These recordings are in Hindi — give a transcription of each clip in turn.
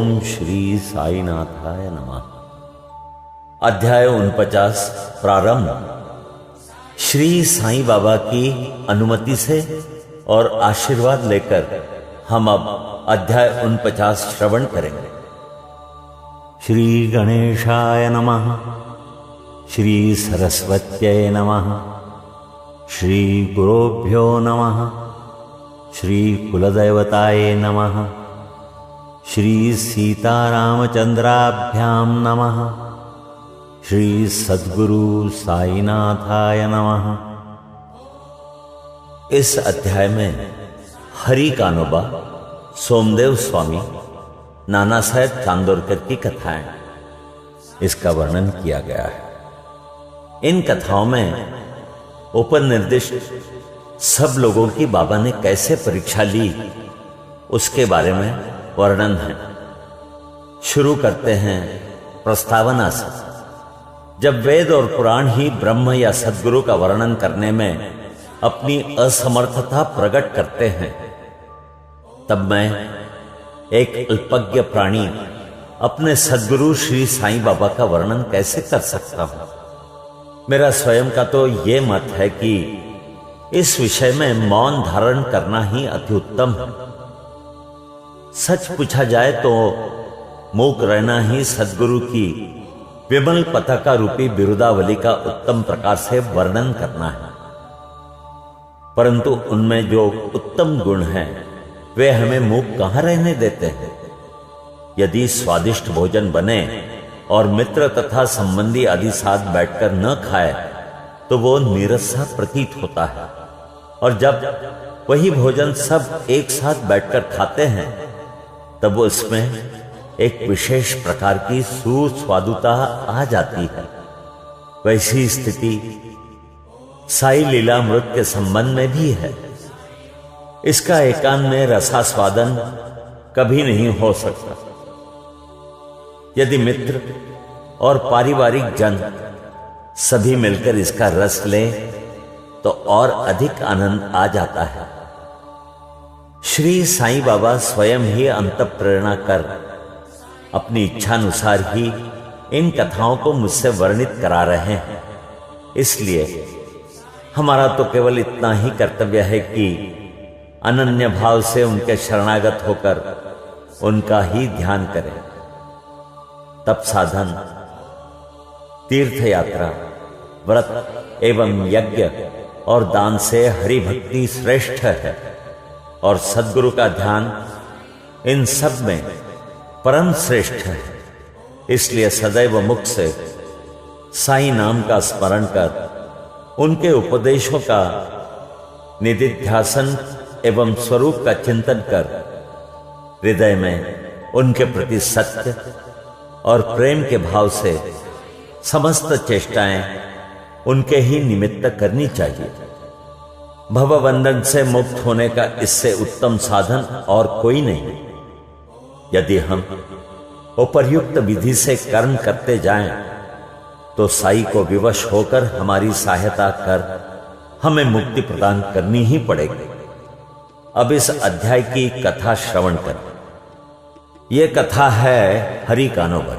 ओम श्री साईनाथाय नमः। अध्याय 49 प्रारंभ। श्री साईं बाबा की अनुमति से और आशीर्वाद लेकर हम अब अध्याय 49 श्रवण करेंगे। श्री गणेशाय नमः, श्री सरस्वत्यै नमः, श्री गुरुभ्यो नमः, श्री कुलदेवताय नमः, श्री सीतारामचंद्राभ्याम नमः, श्री सद्गुरु साईनाथाय नमः। इस अध्याय में हरि कानोबा, सोमदेव स्वामी, नाना साहेब चांदोरकर की कथाएं इसका वर्णन किया गया है। इन कथाओं में उपनिर्दिष्ट सब लोगों की बाबा ने कैसे परीक्षा ली उसके बारे में वर्णन है। शुरू करते हैं प्रस्तावना से। जब वेद और पुराण ही ब्रह्म या सद्गुरु का वर्णन करने में अपनी असमर्थता प्रकट करते हैं, तब मैं एक अल्पज्ञ प्राणी अपने सद्गुरु श्री साईं बाबा का वर्णन कैसे कर सकता हूं। मेरा स्वयं का तो ये मत है कि इस विषय में मौन धारण करना ही अति उत्तम है। सच पूछा जाए तो मूक रहना ही सद्गुरु की विमल पताका रूपी बिरुदावली का उत्तम प्रकार से वर्णन करना है। परंतु उनमें जो उत्तम गुण हैं वे हमें मूक कहां रहने देते हैं। यदि स्वादिष्ट भोजन बने और मित्र तथा संबंधी आदि साथ बैठकर न खाए तो वो नीरस सा प्रतीत होता है, और जब वही भोजन सब एक साथ बैठकर खाते हैं तब वो इसमें एक विशेष प्रकार की सुस्वादुता आ जाती है। वैसी स्थिति साई लीलामृत के संबंध में भी है। इसका एकांत में रसास्वादन कभी नहीं हो सकता। यदि मित्र और पारिवारिक जन सभी मिलकर इसका रस लें तो और अधिक आनंद आ जाता है। श्री साईं बाबा स्वयं ही अंतःप्रेरणा कर अपनी इच्छानुसार ही इन कथाओं को मुझसे वर्णित करा रहे हैं। इसलिए हमारा तो केवल इतना ही कर्तव्य है कि अनन्य भाव से उनके शरणागत होकर उनका ही ध्यान करें। तप साधन, तीर्थ यात्रा, व्रत एवं यज्ञ और दान से हरि भक्ति श्रेष्ठ है, और सद्गुरु का ध्यान इन सब में परम श्रेष्ठ है। इसलिए सदैव मुख से साईं नाम का स्मरण कर उनके उपदेशों का निधिध्यासन एवं स्वरूप का चिंतन कर हृदय में उनके प्रति सत्य और प्रेम के भाव से समस्त चेष्टाएं उनके ही निमित्त करनी चाहिए। भवबंधन से मुक्त होने का इससे उत्तम साधन और कोई नहीं। यदि हम उपर्युक्त विधि से कर्म करते जाएं तो साई को विवश होकर हमारी सहायता कर हमें मुक्ति प्रदान करनी ही पड़ेगी। अब इस अध्याय की कथा श्रवण करें। यह कथा है हरि कानोबा।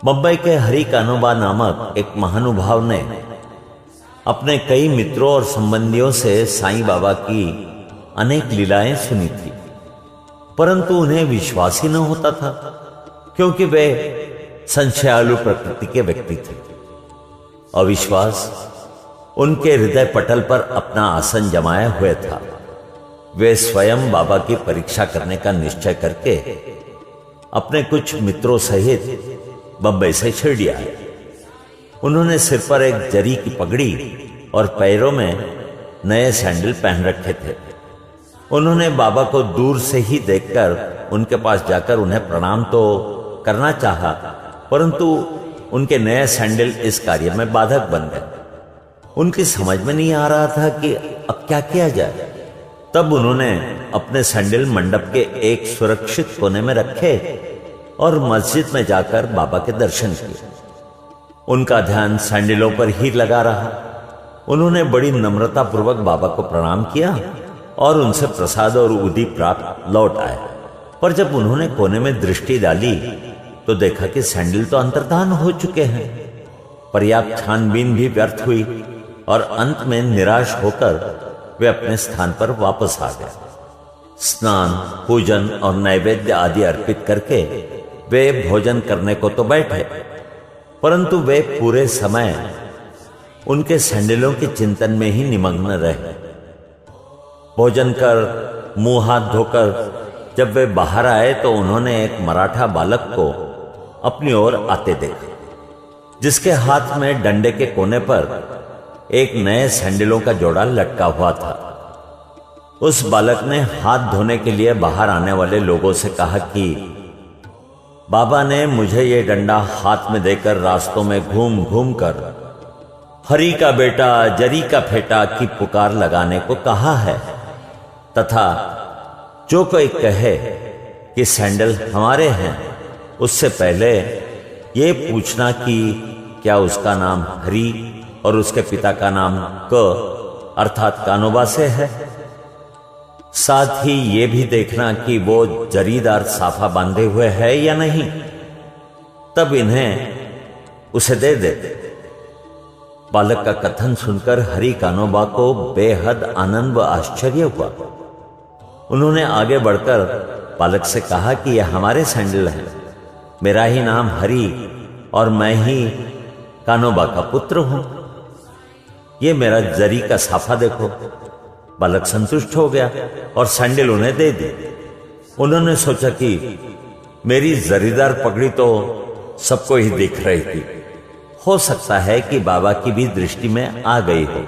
मुंबई के हरि कानोबा नामक एक महानुभाव ने अपने कई मित्रों और संबंधियों से साईं बाबा की अनेक लीलाएं सुनी थी, परंतु उन्हें विश्वास ही न होता था, क्योंकि वे संशयालु प्रकृति के व्यक्ति थे। अविश्वास उनके हृदय पटल पर अपना आसन जमाए हुए था। वे स्वयं बाबा की परीक्षा करने का निश्चय करके अपने कुछ मित्रों सहित बंबई से शिरडी आए। उन्होंने सिर पर एक जरी की पगड़ी और पैरों में नए सैंडल पहन रखे थे। उन्होंने बाबा को दूर से ही देखकर उनके पास जाकर उन्हें प्रणाम तो करना चाहा, परंतु उनके नए सैंडल इस कार्य में बाधक बन गए। उनकी समझ में नहीं आ रहा था कि अब क्या किया जाए। तब उन्होंने अपने सैंडल मंडप के एक सुरक्षित कोने में रखे और मस्जिद में जाकर बाबा के दर्शन किए। उनका ध्यान सैंडलों पर ही लगा रहा। उन्होंने बड़ी नम्रता पूर्वक बाबा को प्रणाम किया और उनसे प्रसाद और उदी प्राप्त लौट आए। पर जब उन्होंने कोने में दृष्टि डाली तो देखा कि सैंडल तो अंतर्धान हो चुके हैं। पर्याप्त छानबीन भी व्यर्थ हुई और अंत में निराश होकर वे अपने स्थान पर वापस आ गए। स्नान, पूजन और नैवेद्य आदि अर्पित करके वे भोजन करने को तो बैठे, परंतु वे पूरे समय उनके सैंडलों के चिंतन में ही निमग्न रहे। भोजन कर मुंह हाथ धोकर जब वे बाहर आए तो उन्होंने एक मराठा बालक को अपनी ओर आते देखा, जिसके हाथ में डंडे के कोने पर एक नए सैंडलों का जोड़ा लटका हुआ था। उस बालक ने हाथ धोने के लिए बाहर आने वाले लोगों से कहा कि बाबा ने मुझे ये डंडा हाथ में देकर रास्तों में घूम घूम कर हरी का बेटा जरी का फेटा की पुकार लगाने को कहा है, तथा जो कोई कहे कि सैंडल हमारे हैं उससे पहले ये पूछना कि क्या उसका नाम हरी और उसके पिता का नाम क अर्थात कानोबा से है। साथ ही ये भी देखना कि वो जरीदार साफा बांधे हुए है या नहीं, तब इन्हें उसे दे दे। बालक का कथन सुनकर हरी कानोबा को बेहद आनंद व आश्चर्य हुआ। उन्होंने आगे बढ़कर बालक से कहा कि यह हमारे सैंडल हैं, मेरा ही नाम हरी और मैं ही कानोबा का पुत्र हूं। ये मेरा जरी का साफा देखो। बालक संतुष्ट हो गया और सैंडल उन्हें दे दी। उन्होंने सोचा कि मेरी जरीदार पगड़ी तो सबको ही दिख रही थी, हो सकता है कि बाबा की भी दृष्टि में आ गई हो,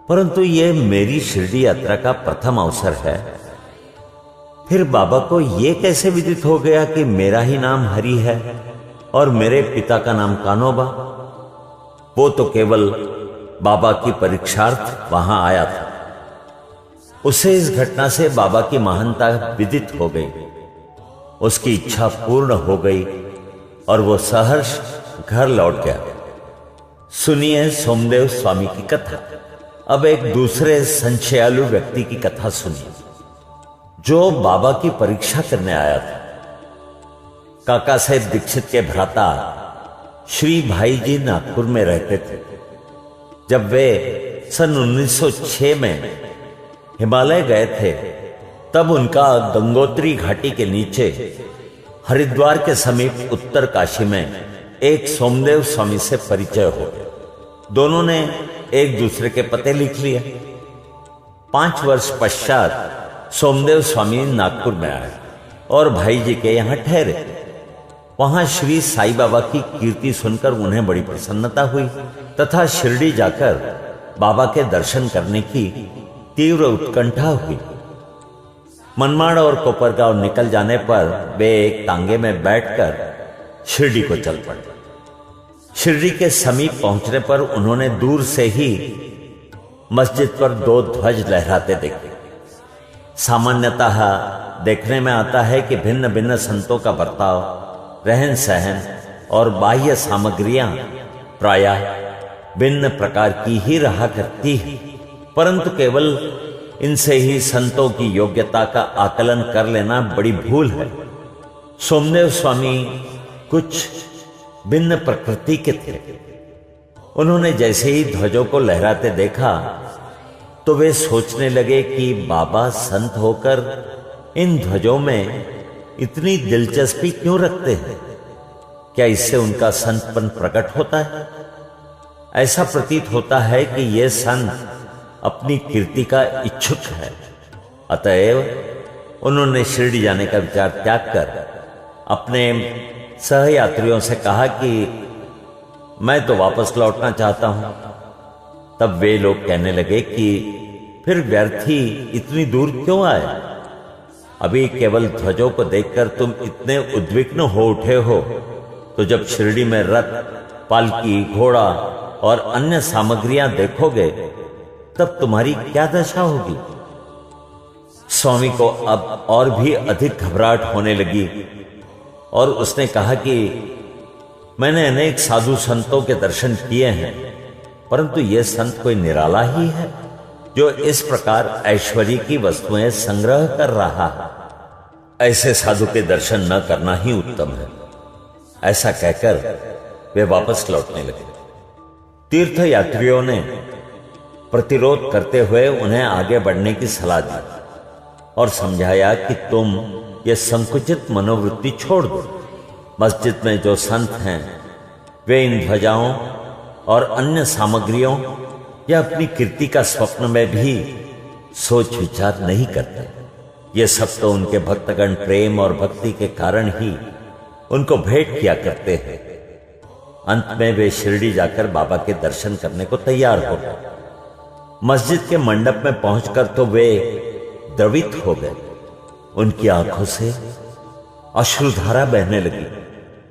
परंतु ये मेरी शिरडी यात्रा का प्रथम अवसर है। फिर बाबा को ये कैसे विदित हो गया कि मेरा ही नाम हरि है और मेरे पिता का नाम कानोबा? वो तो केवल बाबा की परीक्षार्थ वहां आया था। उसे इस घटना से बाबा की महानता विदित हो गई, उसकी इच्छा पूर्ण हो गई और वो सहर्ष घर लौट गया। सुनिए सोमदेव स्वामी की कथा। अब एक दूसरे संशयालु व्यक्ति की कथा सुनिए, जो बाबा की परीक्षा करने आया था। काका साहेब दीक्षित के भ्राता श्री भाई जी नागपुर में रहते थे। जब वे सन 1906 में हिमालय गए थे, तब उनका गंगोत्री घाटी के नीचे हरिद्वार के समीप उत्तर काशी में एक सोमदेव स्वामी से परिचय हो। दोनों ने एक दूसरे के पते लिख लिए। 5 वर्ष पश्चात सोमदेव स्वामी नागपुर में आए और भाई जी के यहां ठहरे। वहां श्री साईं बाबा की कीर्ति सुनकर उन्हें बड़ी प्रसन्नता हुई तथा शिरडी जाकर बाबा के दर्शन करने की तीव्र उत्कंठा हुई। मनमाड़ और कोपरगांव निकल जाने पर वे एक तांगे में बैठकर शिरडी को चल पड़े। शिरडी के समीप पहुंचने पर उन्होंने दूर से ही मस्जिद पर 2 ध्वज लहराते देखे। सामान्यतः देखने में आता है कि भिन्न भिन्न संतों का बर्ताव, रहन सहन और बाह्य सामग्रियां प्रायः भिन्न प्रकार की ही रहा करती है, परंतु केवल इनसे ही संतों की योग्यता का आकलन कर लेना बड़ी भूल है। सोमदेव स्वामी कुछ भिन्न प्रकृति के थे। उन्होंने जैसे ही ध्वजों को लहराते देखा तो वे सोचने लगे कि बाबा संत होकर इन ध्वजों में इतनी दिलचस्पी क्यों रखते हैं? क्या इससे उनका संतपन प्रकट होता है? ऐसा प्रतीत होता है कि ये संत अपनी कीर्ति का इच्छुक है। अतएव उन्होंने शिरडी जाने का विचार त्याग कर अपने सहयात्रियों से कहा कि मैं तो वापस लौटना चाहता हूं। तब वे लोग कहने लगे कि फिर व्यर्थी इतनी दूर क्यों आए? अभी केवल ध्वजों को देखकर तुम इतने उद्विग्न हो उठे हो, तो जब शिरडी में रथ, पालकी, घोड़ा और अन्य सामग्रियां देखोगे तब तुम्हारी क्या दशा होगी? स्वामी को अब और भी अधिक घबराहट होने लगी और उसने कहा कि मैंने अनेक साधु संतों के दर्शन किए हैं, परंतु यह संत कोई निराला ही है जो इस प्रकार ऐश्वर्य की वस्तुएं संग्रह कर रहा है। ऐसे साधु के दर्शन न करना ही उत्तम है। ऐसा कहकर वे वापस लौटने लगे। तीर्थ यात्रियों ने प्रतिरोध करते हुए उन्हें आगे बढ़ने की सलाह दी और समझाया कि तुम ये संकुचित मनोवृत्ति छोड़ दो। मस्जिद में जो संत हैं वे इन ध्वजाओं और अन्य सामग्रियों या अपनी कीर्ति का स्वप्न में भी सोच विचार नहीं करते। ये सब तो उनके भक्तगण प्रेम और भक्ति के कारण ही उनको भेंट किया करते हैं। अंत में वे शिरडी जाकर बाबा के दर्शन करने को तैयार हो गए। मस्जिद के मंडप में पहुंचकर तो वे द्रवित हो गए। उनकी आंखों से अश्रुधारा बहने लगी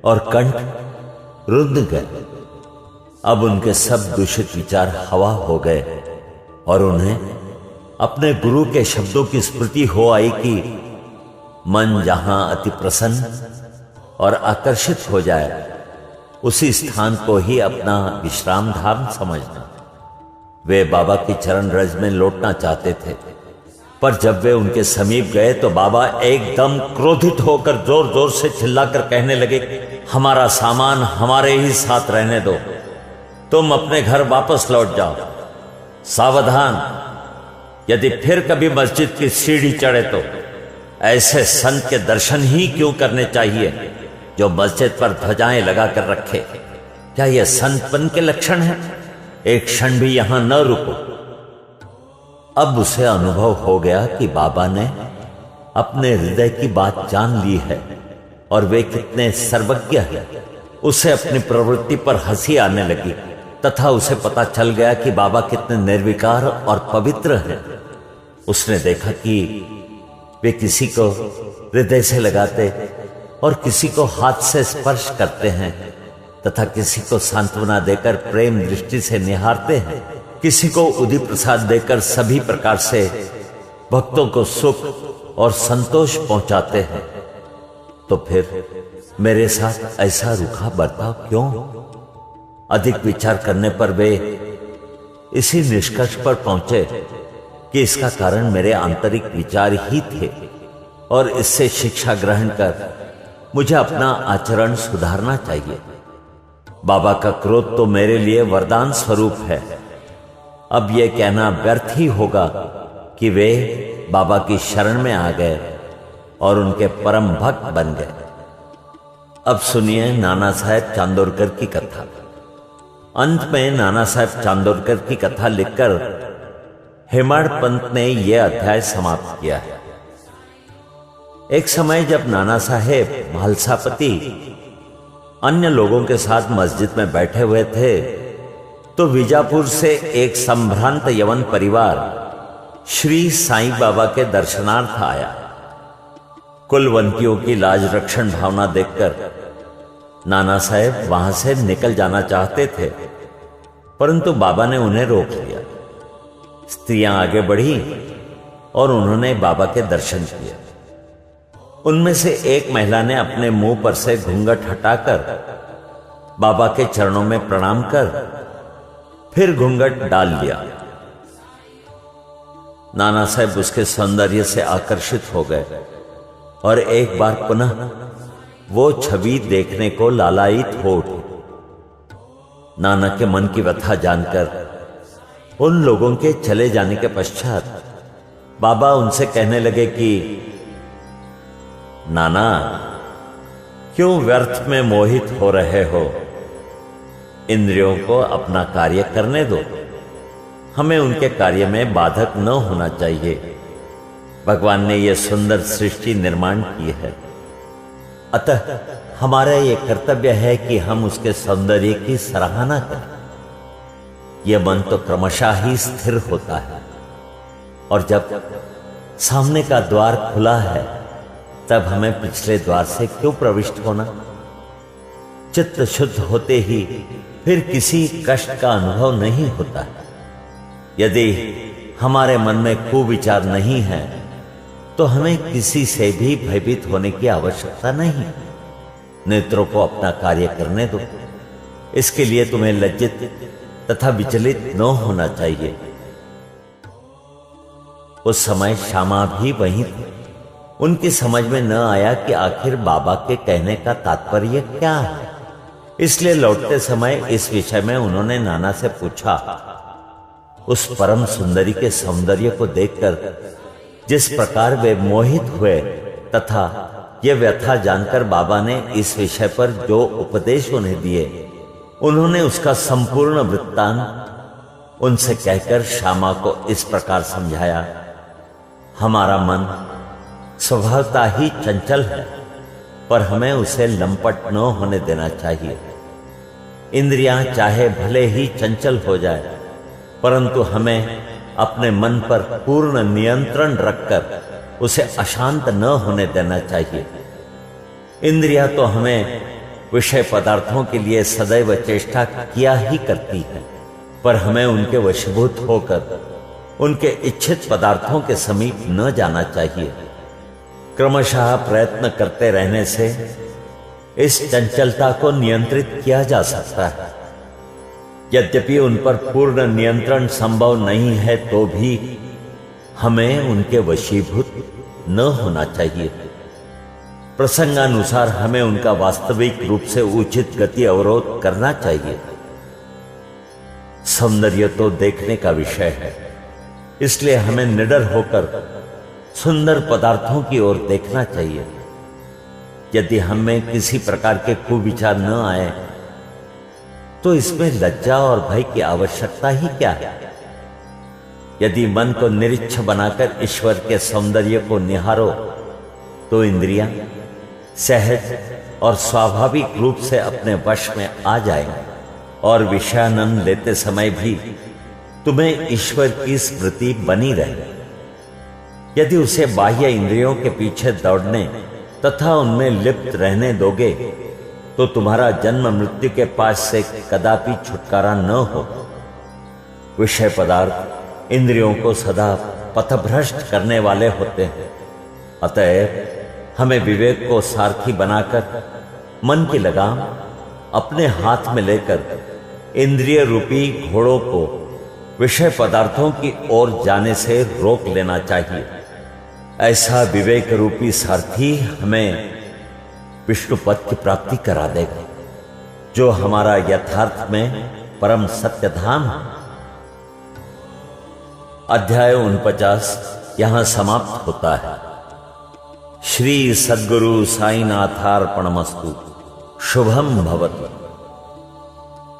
और कंठ रुंध गए। अब उनके सब दूषित विचार हवा हो गए और उन्हें अपने गुरु के शब्दों की स्मृति हो आई कि मन जहां अति प्रसन्न और आकर्षित हो जाए उसी स्थान को ही अपना विश्राम धाम समझना। वे बाबा की चरण रज में लौटना चाहते थे, पर जब वे उनके समीप गए तो बाबा एकदम क्रोधित होकर जोर जोर से चिल्लाकर कहने लगे, हमारा सामान हमारे ही साथ रहने दो, तुम अपने घर वापस लौट जाओ। सावधान, यदि फिर कभी मस्जिद की सीढ़ी चढ़े तो ऐसे संत के दर्शन ही क्यों करने चाहिए जो मस्जिद पर ध्वजाएं लगाकर रखे। क्या यह संतपन के लक्षण है? एक क्षण भी यहां न रुको। अब उसे अनुभव हो गया कि बाबा ने अपने हृदय की बात जान ली है और वे कितने सर्वज्ञ हैं। उसे अपनी प्रवृत्ति पर हंसी आने लगी तथा उसे पता चल गया कि बाबा कितने निर्विकार और पवित्र हैं। उसने देखा कि वे किसी को हृदय से लगाते और किसी को हाथ से स्पर्श करते हैं तथा किसी को सांत्वना देकर प्रेम दृष्टि से निहारते हैं, किसी को उदी प्रसाद देकर सभी प्रकार से भक्तों को सुख और संतोष पहुंचाते हैं। तो फिर मेरे साथ ऐसा रूखा बर्ताव क्यों? अधिक विचार करने पर वे इसी निष्कर्ष पर पहुंचे कि इसका कारण मेरे आंतरिक विचार ही थे और इससे शिक्षा ग्रहण कर मुझे अपना आचरण सुधारना चाहिए। बाबा का क्रोध तो मेरे लिए वरदान स्वरूप है। अब यह कहना व्यर्थ ही होगा कि वे बाबा की शरण में आ गए और उनके परम भक्त बन गए। अब सुनिए नाना साहेब चांदोरकर की कथा। अंत में नाना साहेब चांदोरकर की कथा लिखकर हेमाड़ पंत ने यह अध्याय समाप्त किया है। एक समय जब नाना साहेब भालसापति अन्य लोगों के साथ मस्जिद में बैठे हुए थे तो बीजापुर से एक संभ्रांत यवन परिवार श्री साईं बाबा के दर्शनार्थ आया। कुलवंतियों की लाज रक्षण भावना देखकर नाना साहेब वहां से निकल जाना चाहते थे, परंतु बाबा ने उन्हें रोक लिया। स्त्रियां आगे बढ़ी और उन्होंने बाबा के दर्शन किए। उनमें से एक महिला ने अपने मुंह पर से घूंघट हटाकर बाबा के चरणों में प्रणाम कर फिर घूंघट डाल लिया। नाना साहब उसके सौंदर्य से आकर्षित हो गए और एक बार पुनः वो छवि देखने को लालायित हो उठे। नाना के मन की व्यथा जानकर उन लोगों के चले जाने के पश्चात बाबा उनसे कहने लगे कि नाना, क्यों व्यर्थ में मोहित हो रहे हो? इंद्रियों को अपना कार्य करने दो, हमें उनके कार्य में बाधक न होना चाहिए। भगवान ने यह सुंदर सृष्टि निर्माण की है, अतः हमारा यह कर्तव्य है कि हम उसके सौंदर्य की सराहना करें। यह मन तो क्रमशः ही स्थिर होता है और जब सामने का द्वार खुला है तब हमें पिछले द्वार से क्यों प्रविष्ट होना? चित्त शुद्ध होते ही फिर किसी कष्ट का अनुभव नहीं होता। यदि हमारे मन में कुविचार नहीं है तो हमें किसी से भी भयभीत होने की आवश्यकता नहीं। नेत्रों को अपना कार्य करने दो, इसके लिए तुम्हें लज्जित तथा विचलित न होना चाहिए। उस समय श्यामा भी वहीं थी। उनकी समझ में न आया कि आखिर बाबा के कहने का तात्पर्य क्या है। इसलिए लौटते समय इस विषय में उन्होंने नाना से पूछा। उस परम सुंदरी के सौंदर्य को देखकर जिस प्रकार वे मोहित हुए तथा ये व्यथा जानकर बाबा ने इस विषय पर जो उपदेश उन्हें दिए, उन्होंने उसका संपूर्ण वृत्तांत उनसे कहकर श्यामा को इस प्रकार समझाया। हमारा मन स्वभावता ही चंचल है, पर हमें उसे लंपट न होने देना चाहिए। इंद्रियां चाहे भले ही चंचल हो जाए, परंतु हमें अपने मन पर पूर्ण नियंत्रण रखकर उसे अशांत न होने देना चाहिए। इंद्रियां तो हमें विषय पदार्थों के लिए सदैव चेष्टा किया ही करती है, पर हमें उनके वशीभूत होकर उनके इच्छित पदार्थों के समीप न जाना चाहिए। क्रमशः प्रयत्न करते रहने से इस चंचलता को नियंत्रित किया जा सकता है। यद्यपि उन पर पूर्ण नियंत्रण संभव नहीं है, तो भी हमें उनके वशीभूत न होना चाहिए। प्रसंगानुसार हमें उनका वास्तविक रूप से उचित गति अवरोध करना चाहिए। सौंदर्य तो देखने का विषय है, इसलिए हमें निडर होकर सुंदर पदार्थों की ओर देखना चाहिए। यदि हमें किसी प्रकार के कुविचार न आए, तो इसमें लज्जा और भय की आवश्यकता ही क्या है। यदि मन को निरीक्ष बनाकर ईश्वर के सौंदर्य को निहारो, तो इंद्रियां सहज और स्वाभाविक रूप से अपने वश में आ जाएंगे और विषयानंद लेते समय भी तुम्हें ईश्वर की स्मृति बनी रहे। यदि उसे बाह्य इंद्रियों के पीछे दौड़ने तथा उनमें लिप्त रहने दोगे, तो तुम्हारा जन्म मृत्यु के पास से कदापि छुटकारा न हो। विषय पदार्थ इंद्रियों को सदा पथभ्रष्ट करने वाले होते हैं। अतएव हमें विवेक को सारथी बनाकर मन की लगाम अपने हाथ में लेकर इंद्रिय रूपी घोड़ों को विषय पदार्थों की ओर जाने से रोक लेना चाहिए। ऐसा विवेक रूपी सारथी हमें विष्णु पद की प्राप्ति करा देगा, जो हमारा यथार्थ में परम सत्य धाम है। अध्याय 49 यहां समाप्त होता है। श्री सद्गुरु साईनाथार्पणमस्तु। शुभम भवतु।